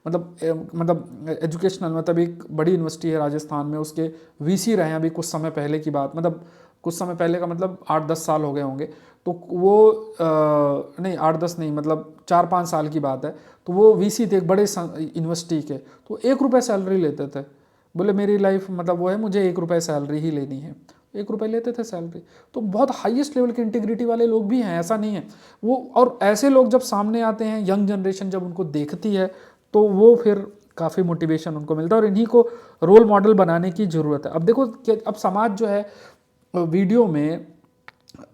मतलब एजुकेशनल, मतलब एक बड़ी यूनिवर्सिटी है राजस्थान में, उसके वीसी रहे हैं अभी कुछ समय पहले की बात, मतलब कुछ समय पहले का मतलब 8-10 साल हो गए होंगे। तो वो नहीं 8-10 नहीं, मतलब 4-5 साल की बात है। तो वो वीसी थे एक बड़े यूनिवर्सिटी के, तो 1 रुपये सैलरी लेते थे। बोले मेरी लाइफ मतलब वो है, मुझे 1 रुपये सैलरी ही लेनी है, 1 रुपये लेते थे सैलरी। तो बहुत हाईएस्ट लेवल की इंटीग्रिटी वाले लोग भी हैं, ऐसा नहीं है वो। और ऐसे लोग जब सामने आते हैं, यंग जनरेशन जब उनको देखती है, तो वो फिर काफ़ी मोटिवेशन उनको मिलता है और इन्हीं को रोल मॉडल बनाने की ज़रूरत है। अब देखो कि अब समाज जो है वीडियो में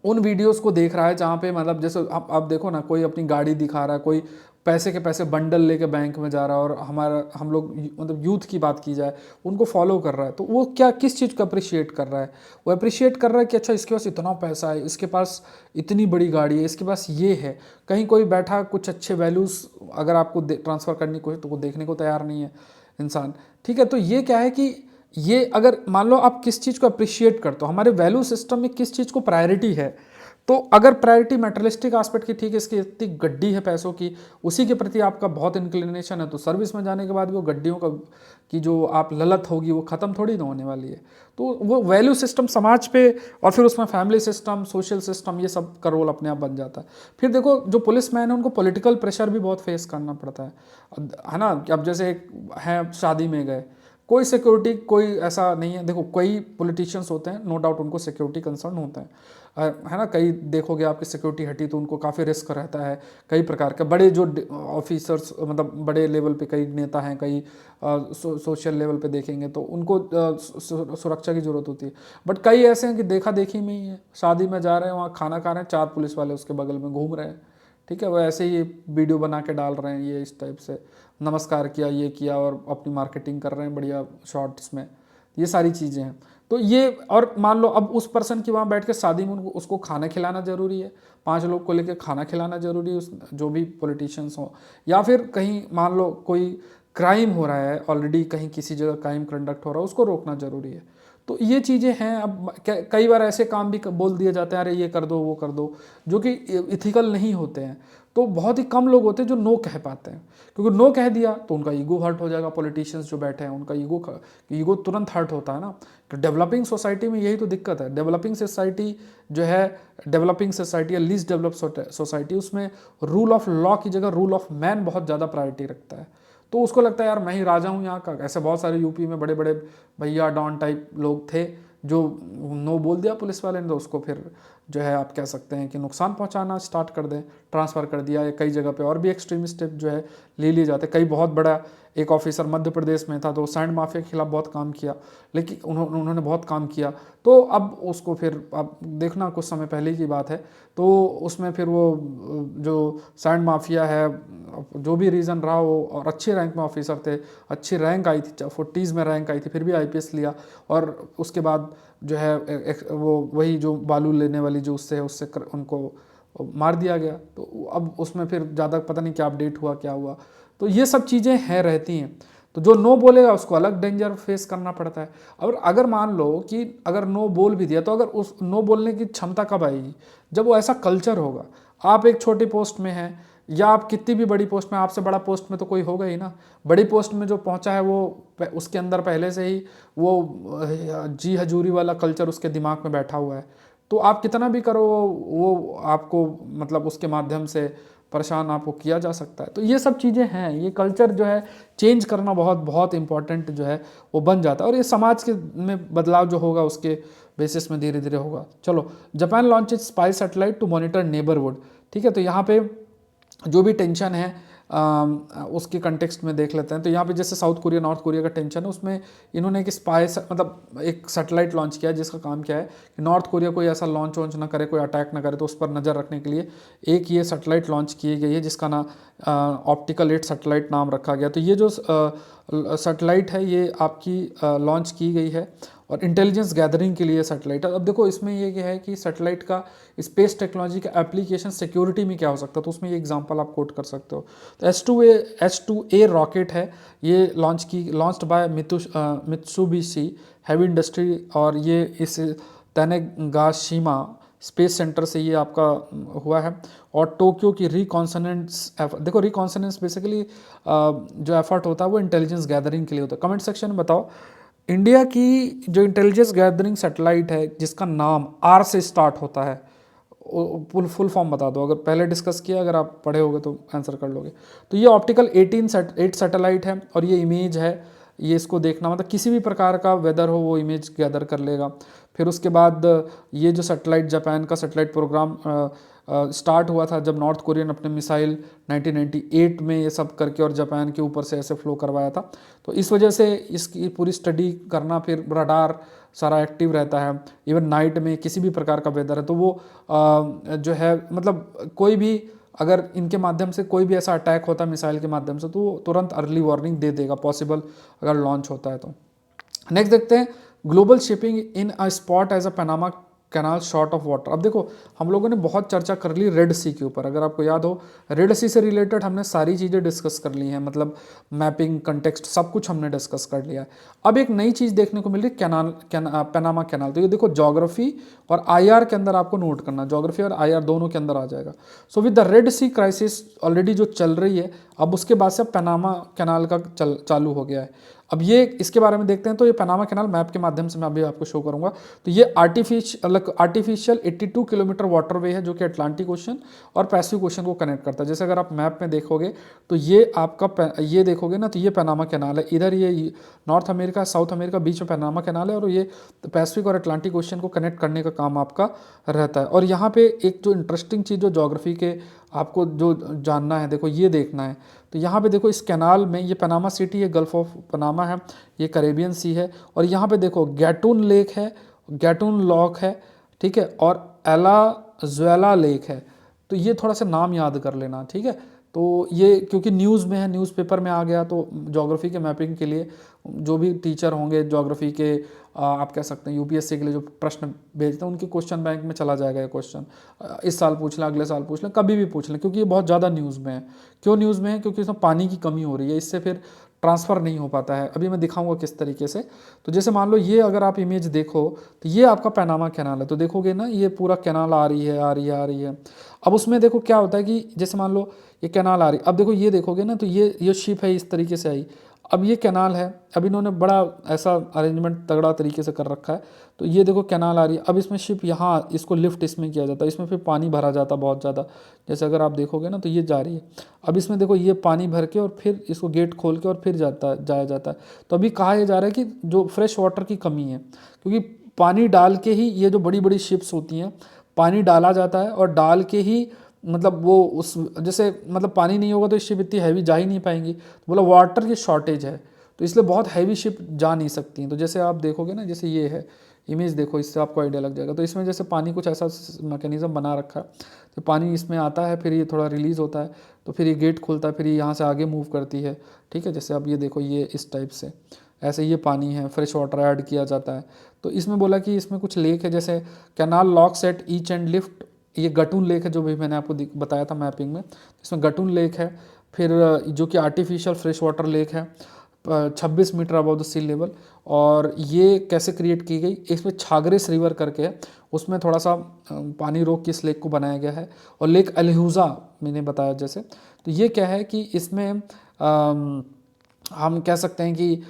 उन वीडियोस को देख रहा है जहाँ पे मतलब जैसे आप देखो ना, कोई अपनी गाड़ी दिखा रहा है, कोई पैसे के पैसे बंडल लेके बैंक में जा रहा है, और हम लोग मतलब यूथ की बात की जाए उनको फॉलो कर रहा है, तो वो क्या किस चीज़ को अप्रिशिएट कर रहा है? वो अप्रिशिएट कर रहा है कि अच्छा इसके पास इतना पैसा है, इसके पास इतनी बड़ी गाड़ी है, इसके पास ये है। कहीं कोई बैठा कुछ अच्छे वैल्यूज़ अगर आपको ट्रांसफ़र करनी कोई, तो वो देखने को तैयार नहीं है इंसान। ठीक है, तो ये क्या है कि ये अगर मान लो आप किस चीज़ को अप्रिशिएट करते हो, हमारे वैल्यू सिस्टम में किस चीज़ को प्रायोरिटी है, तो अगर प्रायोरिटी मेटेरियलिस्टिक एस्पेक्ट की ठीक है, इसकी इतनी गड्डी है पैसों की, उसी के प्रति आपका बहुत इंक्लिनेशन है, तो सर्विस में जाने के बाद वो गड्डियों का की जो आप ललत होगी वो ख़त्म थोड़ी ना होने वाली है। तो वो वैल्यू सिस्टम समाज पे, और फिर उसमें फैमिली सिस्टम, सोशल सिस्टम, ये सब का रोल अपने आप बन जाता है। फिर देखो जो पुलिस मैन है उनको पॉलिटिकल प्रेशर भी बहुत फेस करना पड़ता है ना। कि अब जैसे है शादी में गए, कोई सिक्योरिटी कोई ऐसा नहीं है। देखो कई पॉलिटिशियंस होते हैं, नो डाउट उनको सिक्योरिटी कंसर्न होता है ना। कई देखोगे आपकी सिक्योरिटी हटी तो उनको काफ़ी रिस्क रहता है। कई प्रकार के बड़े जो ऑफिसर्स, मतलब बड़े लेवल पे कई नेता हैं, कई सोशल लेवल पे देखेंगे तो उनको सुरक्षा की ज़रूरत होती है। बट कई ऐसे हैं कि देखा देखी में ही है, शादी में जा रहे हैं, वहाँ खाना खा रहे हैं, 4 पुलिस वाले उसके बगल में घूम रहे हैं, ठीक है, वो ऐसे ही वीडियो बना के डाल रहे हैं, ये इस टाइप से नमस्कार किया, ये किया, और अपनी मार्केटिंग कर रहे हैं बढ़िया शॉर्ट्स में। ये सारी चीज़ें हैं। तो ये, और मान लो अब उस पर्सन की वहाँ बैठ के शादी में उसको खाना खिलाना ज़रूरी है, 5 लोग को लेकर खाना खिलाना ज़रूरी है, उस जो भी पॉलिटिशियंस हों, या फिर कहीं मान लो कोई क्राइम हो रहा है ऑलरेडी, कहीं किसी जगह क्राइम कंडक्ट हो रहा है, उसको रोकना ज़रूरी है। तो ये चीज़ें हैं। अब कई बार ऐसे काम भी बोल दिए जाते हैं, अरे ये कर दो वो कर दो, जो कि इथिकल नहीं होते हैं। तो बहुत ही कम लोग होते हैं जो नो कह पाते हैं, क्योंकि नो कह दिया तो उनका ईगो हर्ट हो जाएगा। पॉलिटिशियंस जो बैठे हैं उनका ईगो तुरंत हर्ट होता है ना। तो डेवलपिंग सोसाइटी में यही तो दिक्कत है। डेवलपिंग सोसाइटी जो है, डेवलपिंग सोसाइटी या लीस्ट डेवलप सोसाइटी, उसमें रूल ऑफ लॉ की जगह रूल ऑफ मैन बहुत ज़्यादा प्रायोरिटी रखता है। तो उसको लगता है यार मैं ही राजा हूँ यहाँ का। ऐसे बहुत सारे यूपी में बड़े बड़े भैया डॉन टाइप लोग थे, जो नो बोल दिया पुलिस वाले ने तो उसको फिर जो है आप कह सकते हैं कि नुकसान पहुंचाना स्टार्ट कर दें, ट्रांसफ़र कर दिया। या कई जगह पे और भी एक्सट्रीम स्टेप जो है ले लिए जाते। कई बहुत बड़ा एक ऑफिसर मध्य प्रदेश में था, तो सैंड माफिया के खिलाफ बहुत काम किया, लेकिन उन्होंने बहुत काम किया। तो अब उसको फिर, अब देखना कुछ समय पहले की बात है, तो उसमें फिर वो जो सैंड माफिया है, जो भी रीज़न रहा वो, और अच्छे रैंक में ऑफिसर थे, अच्छी रैंक आई थी, 40s में रैंक आई थी, फिर भी आईपीएस लिया। और उसके बाद जो है वो वही जो बालू लेने वाली जो उससे उनको मार दिया गया। तो अब उसमें फिर ज़्यादा पता नहीं क्या अपडेट हुआ क्या हुआ। तो ये सब चीज़ें हैं, रहती हैं। तो जो नो बोलेगा उसको अलग डेंजर फेस करना पड़ता है। और अगर मान लो कि अगर नो बोल भी दिया, तो अगर उस नो बोलने की क्षमता कब आएगी? जब वो ऐसा कल्चर होगा। आप एक छोटी पोस्ट में हैं, या आप कितनी भी बड़ी पोस्ट में, आपसे बड़ा पोस्ट में तो कोई होगा ही ना। बड़ी पोस्ट में जो पहुंचा है वो उसके अंदर पहले से ही वो जी हजूरी वाला कल्चर उसके दिमाग में बैठा हुआ है। तो आप कितना भी करो वो आपको, मतलब उसके माध्यम से परेशान आपको किया जा सकता है। तो ये सब चीज़ें हैं। ये कल्चर जो है चेंज करना बहुत बहुत इंपॉर्टेंट जो है वो बन जाता है। और ये समाज के में बदलाव जो होगा उसके बेसिस में धीरे धीरे होगा। चलो, Japan launches spy satellite to monitor neighbourhood, ठीक है। तो यहाँ पे जो भी टेंशन है उसके कंटेक्स्ट में देख लेते हैं। तो यहाँ पे जैसे साउथ कोरिया नॉर्थ कोरिया का टेंशन है, उसमें इन्होंने एक स्पाई, मतलब एक सैटेलाइट लॉन्च किया है, जिसका काम क्या है कि नॉर्थ कोरिया कोई ऐसा लॉन्च वॉन्च ना करे, कोई अटैक ना करे, तो उस पर नज़र रखने के लिए एक ये सैटेलाइट लॉन्च की गई है, जिसका नाम ऑप्टिकल 8 सैटेलाइट नाम रखा गया। तो ये जो सैटेलाइट है ये आपकी लॉन्च की गई है, और इंटेलिजेंस गैदरिंग के लिए सैटेलाइट है। अब देखो इसमें ये क्या है कि सैटेलाइट का स्पेस टेक्नोलॉजी का एप्लीकेशन सिक्योरिटी में क्या हो सकता है, तो उसमें ये एग्जांपल आप कोट कर सकते हो। तो H2A रॉकेट है, ये launched by Mitsubishi heavy industry, और ये इस तनेगाशिमा स्पेस सेंटर से ये आपका हुआ है। और टोक्यो की रिकॉन्सनेंस, देखो रिकॉन्सनेंस बेसिकली जो एफर्ट होता है वो इंटेलिजेंस गैदरिंग के लिए होता है। कमेंट सेक्शन में बताओ, इंडिया की जो इंटेलिजेंस गैदरिंग सैटेलाइट है जिसका नाम आर से स्टार्ट होता है, फुल फॉर्म बता दो। अगर पहले डिस्कस किया, अगर आप पढ़े होगे तो आंसर कर लोगे। तो ये ऑप्टिकल 8 सैटेलाइट है, और ये इमेज है, ये इसको देखना, मतलब किसी भी प्रकार का वेदर हो वो इमेज गैदर कर लेगा। फिर उसके बाद ये जो सैटेलाइट, जापान का सैटेलाइट प्रोग्राम स्टार्ट हुआ था जब नॉर्थ कोरियन अपने मिसाइल 1998 में ये सब करके और जापान के ऊपर से ऐसे फ्लो करवाया था। तो इस वजह से इसकी पूरी स्टडी करना, फिर रडार सारा एक्टिव रहता है, इवन नाइट में किसी भी प्रकार का वेदर है तो वो जो है, मतलब कोई भी अगर इनके माध्यम से कोई भी ऐसा अटैक होता है मिसाइल के माध्यम से, तो वो तुरंत अर्ली वार्निंग दे देगा, पॉसिबल अगर लॉन्च होता है तो। नेक्स्ट देखते हैं, global shipping in a spot as a Panama canal short of water. अब देखो हम लोगों ने बहुत चर्चा कर ली रेड सी के ऊपर, अगर आपको याद हो रेड सी से रिलेटेड हमने सारी चीज़ें डिस्कस कर ली हैं, मतलब मैपिंग, कंटेक्स्ट, सब कुछ हमने डिस्कस कर लिया है। अब एक नई चीज़ देखने को मिल रही पनामा कैनाल। तो ये देखो ज्योग्राफी और आईआर के अंदर आपको नोट करना, ज्योग्राफी और आईआर दोनों के अंदर आ जाएगा। So with the Red Sea crisis already जो चल रही है, अब उसके बाद से पनामा कैनाल का चालू हो गया है। अब ये इसके बारे में देखते हैं। तो ये पनामा कैनाल मैप के माध्यम से मैं अभी आपको शो करूंगा। तो ये आर्टिफिशियल 82 किलोमीटर वाटरवे है जो कि अटलांटिक ओशन और पैसिफिक ओशन को कनेक्ट करता है। जैसे अगर आप मैप में देखोगे तो ये आपका ये देखोगे ना, तो ये पनामा कैनाल है, इधर ये नॉर्थ अमेरिका साउथ अमेरिका बीच में पनामा कैनाल है, और ये पैसिफिक और अटलांटिक ओशन को कनेक्ट करने का काम आपका रहता है। और यहाँ पे एक जो इंटरेस्टिंग चीज़ जो ज्योग्राफी के आपको जो जानना है, देखो ये देखना है। तो यहाँ पे देखो इस कैनाल में ये पनामा सिटी है, गल्फ ऑफ पनामा है, ये कैरेबियन सी है, और यहाँ पे देखो गैटून लेक है, गैटून लॉक है, ठीक है, और एलाजुएला लेक है। तो ये थोड़ा सा नाम याद कर लेना, ठीक है। तो ये क्योंकि न्यूज़ में है, न्यूज़पेपर में आ गया, तो ज्योग्राफी के मैपिंग के लिए जो भी टीचर होंगे ज्योग्राफी के, आप कह सकते हैं यूपीएससी के लिए जो प्रश्न भेजते हैं, उनके क्वेश्चन बैंक में चला जाएगा ये क्वेश्चन। इस साल पूछ लें, अगले साल पूछ लें, कभी भी पूछ लें, क्योंकि ये बहुत ज़्यादा न्यूज़ में है। क्यों न्यूज़ में है? क्योंकि इसमें पानी की कमी हो रही है, इससे फिर ट्रांसफ़र नहीं हो पाता है। अभी मैं दिखाऊंगा किस तरीके से। तो जैसे मान लो ये अगर आप इमेज देखो तो ये आपका पनामा कैनाल है। तो देखोगे ना, ये पूरा कैनाल आ रही है, आ रही है, आ रही है। अब उसमें देखो क्या होता है कि जैसे मान लो ये कैनाल आ रही, अब देखो ये देखोगे ना, तो ये शिप है इस तरीके से आई। अब ये कैनाल है, अब इन्होंने बड़ा ऐसा अरेंजमेंट तगड़ा तरीके से कर रखा है। तो ये देखो कैनाल आ रही है, अब इसमें शिप यहाँ इसको लिफ्ट इसमें किया जाता है, इसमें फिर पानी भरा जाता है बहुत ज़्यादा। जैसे अगर आप देखोगे ना, तो ये जा रही है, अब इसमें देखो ये पानी भर के और फिर इसको गेट खोल के और फिर जाया जाता है। तो अभी कहा यह जा रहा है कि जो फ्रेश वाटर की कमी है, क्योंकि पानी डाल के ही ये जो बड़ी बड़ी शिप्स होती हैं, पानी डाला जाता है और डाल के ही मतलब वो उस जैसे मतलब पानी नहीं होगा तो शिप इतनी हैवी जा ही नहीं पाएंगी। तो बोला वाटर की शॉर्टेज है, तो इसलिए बहुत हैवी शिप जा नहीं सकती हैं। तो जैसे आप देखोगे ना, जैसे ये है इमेज देखो, इससे आपको आइडिया लग जाएगा। तो इसमें जैसे पानी कुछ ऐसा मैकेनिज्म बना रखा है, तो पानी इसमें आता है, फिर ये थोड़ा रिलीज़ होता है, तो फिर ये गेट खुलता है, फिर ये यहाँ से आगे मूव करती है, ठीक है। जैसे अब ये देखो, ये इस टाइप से ऐसे ये पानी है, फ्रेश वाटर ऐड किया जाता है। तो इसमें बोला कि इसमें कुछ लेक है, जैसे canal locks at each and lift, ये गटून लेक है जो भी मैंने आपको बताया था मैपिंग में। इसमें गटून लेक है, फिर जो कि आर्टिफिशियल फ्रेश वाटर लेक है 26 metre above the sea level. और ये कैसे क्रिएट की गई, इसमें छागरेस रिवर करके है, उसमें थोड़ा सा पानी रोक के इस लेक को बनाया गया है। और लेक अलहूजा मैंने बताया जैसे, तो ये क्या है कि इसमें हम कह सकते हैं कि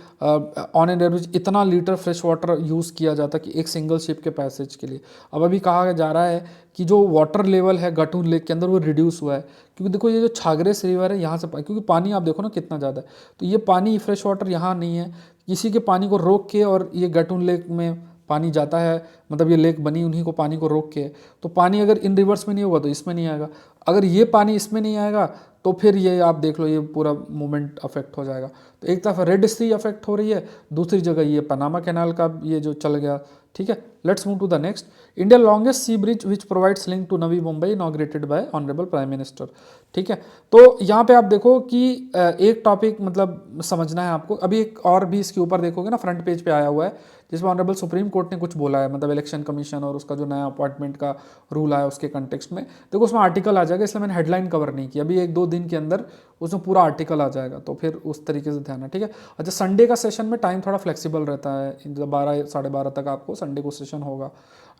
ऑन एन एवरेज इतना लीटर फ्रेश वाटर यूज़ किया जाता है कि एक सिंगल शिप के पैसेज के लिए। अब अभी कहा जा रहा है कि जो वाटर लेवल है गटून लेक के अंदर वो रिड्यूस हुआ है, क्योंकि देखो ये जो छागरेस रिवर है यहाँ से, क्योंकि पानी आप देखो ना कितना ज़्यादा है, तो ये पानी फ्रेश वाटर यहाँ नहीं है, किसी के पानी को रोक के और ये गटून लेक में पानी जाता है, मतलब ये लेक बनी उन्हीं को पानी को रोक के। तो पानी अगर इन रिवर्स में नहीं होगा तो इसमें नहीं आएगा, अगर ये पानी इसमें नहीं आएगा तो फिर ये आप देख लो ये पूरा मूवमेंट अफेक्ट हो जाएगा। तो एक तरफ रेड सी अफेक्ट हो रही है, दूसरी जगह ये पनामा कैनाल का ये जो चल गया, ठीक है। Let's move to the next. India longest sea bridge which provides link to Navi Mumbai inaugurated by honourable prime minister, ठीक है। तो यहाँ पे आप देखो कि एक टॉपिक मतलब समझना है आपको। अभी एक और भी इसके ऊपर देखोगे ना, फ्रंट पेज पे आया हुआ है, जिसमें ऑनरेबल सुप्रीम कोर्ट ने कुछ बोला है, मतलब इलेक्शन कमीशन और उसका जो नया अपॉइंटमेंट का रूल आया उसके कंटेक्स्ट में। देखो उसमें आर्टिकल आ जाएगा, इसलिए मैंने हेडलाइन कवर नहीं की। अभी 1-2 दिन के अंदर उसमें पूरा आर्टिकल आ जाएगा, तो फिर उस तरीके से ध्यान है, ठीक है। अच्छा, संडे का सेशन में टाइम थोड़ा फ्लेक्सिबल रहता है, 12 साढ़े 12 तक आपको संडे को सेशन होगा।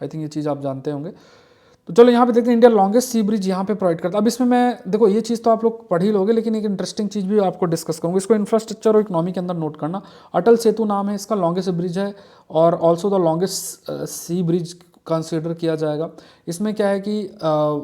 आई थिंक ये चीज़ आप जानते होंगे। तो चलो यहाँ पे देखते हैं, इंडिया लॉन्गेस्ट सी ब्रिज यहाँ पे प्रोवाइड करता है। अब इसमें मैं देखो ये चीज़ तो आप लोग पढ़ ही लोगे, लेकिन एक इंटरेस्टिंग चीज़ भी आपको डिस्कस करूँगा, इसको इंफ्रास्ट्रक्चर और इकोनॉमी के अंदर नोट करना। अटल सेतु नाम है इसका, लॉन्गेस्ट ब्रिज है और also the longest sea bridge consider किया जाएगा। इसमें क्या है कि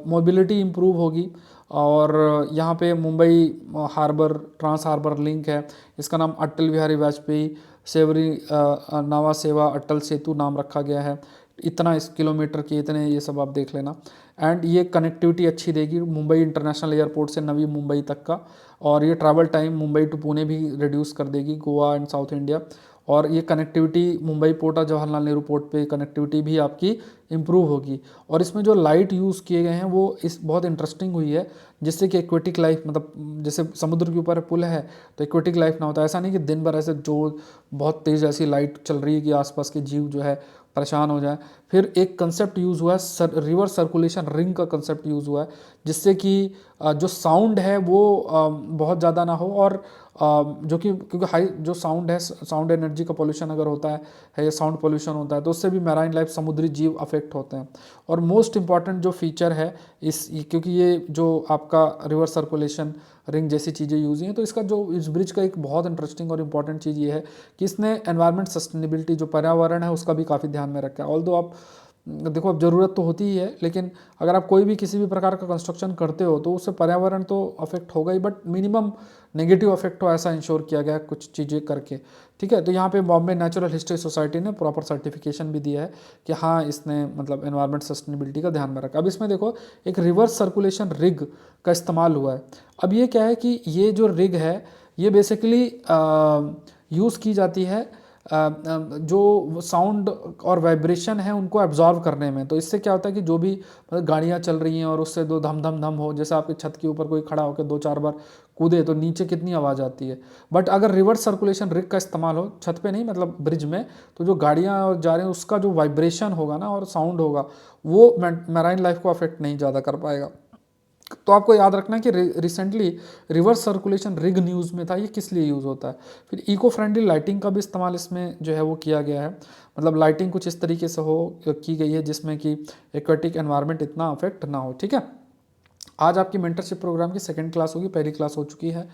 मोबिलिटी इम्प्रूव होगी, और यहाँ पे Mumbai harbour trans harbour link है, इसका नाम अटल बिहारी वाजपेयी सेवरी नवा सेवा अटल सेतु नाम रखा गया है। इतना इस किलोमीटर के इतने, ये सब आप देख लेना। एंड ये कनेक्टिविटी अच्छी देगी मुंबई इंटरनेशनल एयरपोर्ट से नवी मुंबई तक का, और ये travel time Mumbai to Pune भी रिड्यूस कर देगी, गोवा एंड साउथ इंडिया। और ये कनेक्टिविटी मुंबई पोर्ट और जवाहरलाल नेहरू पोर्ट पे कनेक्टिविटी भी आपकी इम्प्रूव होगी। और इसमें जो लाइट यूज़ किए गए हैं वो इस बहुत इंटरेस्टिंग हुई है, जिससे कि एक्वेटिक लाइफ, मतलब जैसे समुद्र के ऊपर पुल है तो एक्वेटिक लाइफ ना होता है, ऐसा नहीं कि दिन भर ऐसे जो बहुत तेज़ ऐसी लाइट चल रही है कि आसपास के जीव जो है परेशान हो जाए। फिर एक कंसेप्ट यूज़ हुआ है रिवर्स सर्कुलेशन रिंग का कंसेप्ट यूज़ हुआ है, जिससे कि जो साउंड है वो बहुत ज़्यादा ना हो, और जो कि क्योंकि हाई जो साउंड है, साउंड एनर्जी का पोल्यूशन अगर होता है या साउंड पोल्यूशन होता है तो उससे भी मैराइन लाइफ, समुद्री जीव अफेक्ट होते हैं। और मोस्ट इंपॉर्टेंट जो फीचर है क्योंकि ये जो आपका रिवर्स सर्कुलेशन रिंग जैसी चीज़ें यूज़ हुई हैं, तो इसका जो इस ब्रिज का एक बहुत इंटरेस्टिंग और इम्पॉर्टेंट चीज़ ये है कि इसने एनवायरमेंट सस्टेनेबिलिटी, जो पर्यावरण है उसका भी काफ़ी ध्यान में रखा है। ऑल्दो आप देखो, अब ज़रूरत तो होती ही है, लेकिन अगर आप कोई भी किसी भी प्रकार का कंस्ट्रक्शन करते हो तो उससे पर्यावरण तो अफेक्ट होगा ही, बट मिनिमम नेगेटिव अफेक्ट हो ऐसा इंश्योर किया गया है कुछ चीज़ें करके। ठीक है, तो यहाँ पे बॉम्बे नेचुरल हिस्ट्री सोसाइटी ने प्रॉपर सर्टिफिकेशन भी दिया है कि हाँ, इसने मतलब एनवायरमेंट सस्टेनेबिलिटी का ध्यान में रखा। अब इसमें देखो, एक रिवर्स सर्कुलेशन रिग का इस्तेमाल हुआ है। अब ये क्या है कि ये जो रिग है ये बेसिकली यूज़ की जाती है जो साउंड और वाइब्रेशन है उनको एब्जॉर्व करने में। तो इससे क्या होता है कि जो भी मतलब गाड़ियाँ चल रही हैं और उससे दो धम धम धम हो, जैसे आपके छत के ऊपर कोई खड़ा होकर 2-4 बार कूदे तो नीचे कितनी आवाज़ आती है। बट अगर रिवर्स सर्कुलेशन रिग का इस्तेमाल हो, छत पे नहीं मतलब ब्रिज में, तो जो गाड़ियाँ जा रही हैं उसका जो वाइब्रेशन होगा ना और साउंड होगा वो मैराइन लाइफ को अफेक्ट नहीं ज़्यादा कर पाएगा। तो आपको याद रखना है कि recently reverse circulation rig news में था, ये किस लिए यूज़ होता है। फिर इको फ्रेंडली लाइटिंग का भी इस्तेमाल इसमें जो है वो किया गया है। मतलब लाइटिंग कुछ इस तरीके से की गई है जिसमें कि एक्वेटिक एनवायरनमेंट इतना अफेक्ट ना हो। ठीक है, आज आपकी मेंटरशिप प्रोग्राम की सेकंड क्लास होगी, पहली क्लास हो चुकी है।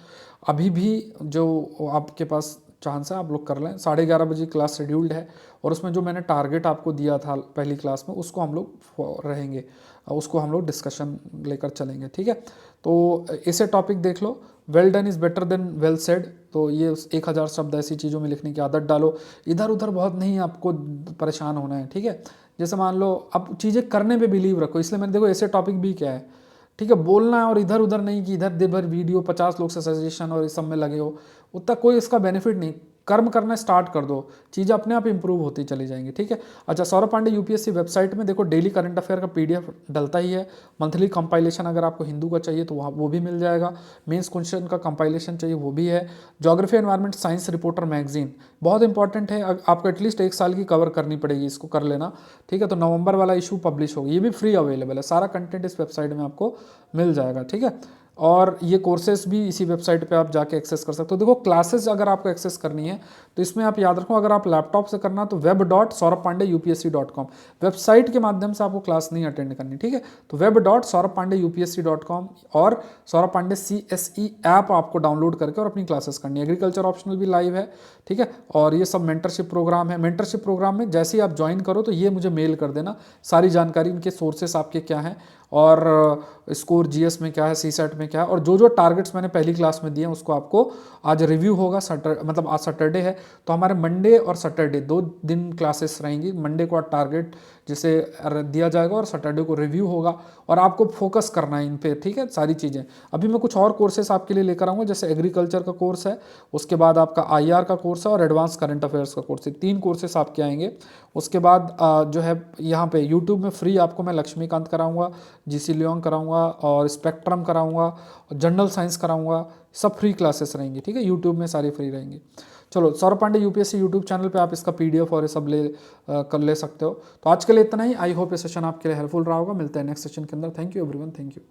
अभी भी जो आपके पास चांस है आप लोग कर लें। 11:30 बजे क्लास शेड्यूल्ड है, और उसमें जो मैंने टारगेट आपको दिया था पहली क्लास में उसको हम लोग रहेंगे, उसको हम लोग डिस्कशन लेकर चलेंगे। ठीक है, तो इसे टॉपिक देख लो, well done is better than well said. तो ये 1000 शब्द ऐसी चीज़ों में लिखने की आदत डालो। इधर उधर बहुत नहीं आपको परेशान होना है। ठीक है, जैसे मान लो अब चीज़ें करने पे बिलीव रखो, इसलिए मैंने देखो ऐसे टॉपिक भी क्या है। ठीक है, बोलना है और इधर उधर नहीं कि इधर दिन भर वीडियो 50 लोग से सजेशन और इस सब में लगे हो, उतना कोई इसका बेनिफिट नहीं। कर्म करना स्टार्ट कर दो, चीज़ें अपने आप इंप्रूव होती चली जाएंगी। ठीक है, अच्छा, सौरभ पांडे यूपीएससी वेबसाइट में देखो डेली करंट अफेयर का पीडीएफ डलता ही है। मंथली कंपाइलेशन अगर आपको हिंदू का चाहिए तो वहाँ वो भी मिल जाएगा। मेंस क्वेश्चन का कंपाइलेशन चाहिए वो भी है। Geography environment science reporter magazine बहुत इंपॉर्टेंट है, आपको एटलीस्ट 1 साल की कवर करनी पड़ेगी, इसको कर लेना। ठीक है, तो नवंबर वाला इशू पब्लिश होगा, ये भी फ्री अवेलेबल है, सारा कंटेंट इस वेबसाइट में आपको मिल जाएगा। ठीक है, और ये कोर्सेज भी इसी वेबसाइट पे आप जाके एक्सेस कर सकते हो। देखो, क्लासेस अगर आपको एक्सेस करनी है तो इसमें आप याद रखो, अगर आप लैपटॉप से करना तो web.saurabpandeyupsc.com वेबसाइट के माध्यम से आपको क्लास नहीं अटेंड करनी। ठीक है, तो web.saurabpandeyupsc.com और सौरभ पांडे CSE ऐप आपको डाउनलोड करके और अपनी क्लासेस करनी है। एग्रीकल्चर ऑप्शनल भी लाइव है। ठीक है, और ये सब मेंटरशिप प्रोग्राम है। मेंटरशिप प्रोग्राम में जैसे ही आप ज्वाइन करो तो ये मुझे मेल कर देना सारी जानकारी, इनके सोर्सेस आपके क्या हैं और स्कोर जीएस में क्या है, सीसेट में क्या है, और जो जो टारगेट्स मैंने पहली क्लास में दिए हैं उसको आपको आज रिव्यू होगा। मतलब आज सैटरडे है तो हमारे मंडे और सैटरडे 2 दिन क्लासेस रहेंगी। मंडे को टारगेट जिसे दिया जाएगा और सैटरडे को रिव्यू होगा, और आपको फोकस करना है इन पे। ठीक है, सारी चीज़ें। अभी मैं कुछ और कोर्सेस आपके लिए लेकर आऊँगा, जैसे एग्रीकल्चर का कोर्स है, उसके बाद आपका IR का कोर्स है और एडवांस करंट अफेयर्स का कोर्स है। 3 कोर्सेस आपके आएंगे। उसके बाद जो है यहाँ पे यूट्यूब में फ्री आपको मैं लक्ष्मीकांत कराऊंगा, GC लियोंग कराऊंगा और स्पेक्ट्रम कराऊंगा, जनरल साइंस कराऊंगा। सब फ्री क्लासेस रहेंगी। ठीक है, यूट्यूब में सारी फ्री रहेंगी। चलो, Saurabh Pandey UPSC YouTube channel पे आप इसका PDF और ये सब कर ले सकते हो। तो आज के लिए इतना ही। आई होप ये सेशन आपके लिए हेल्पफुल रहा होगा। मिलते हैं नेक्स्ट सेशन के अंदर। Thank you everyone, thank you.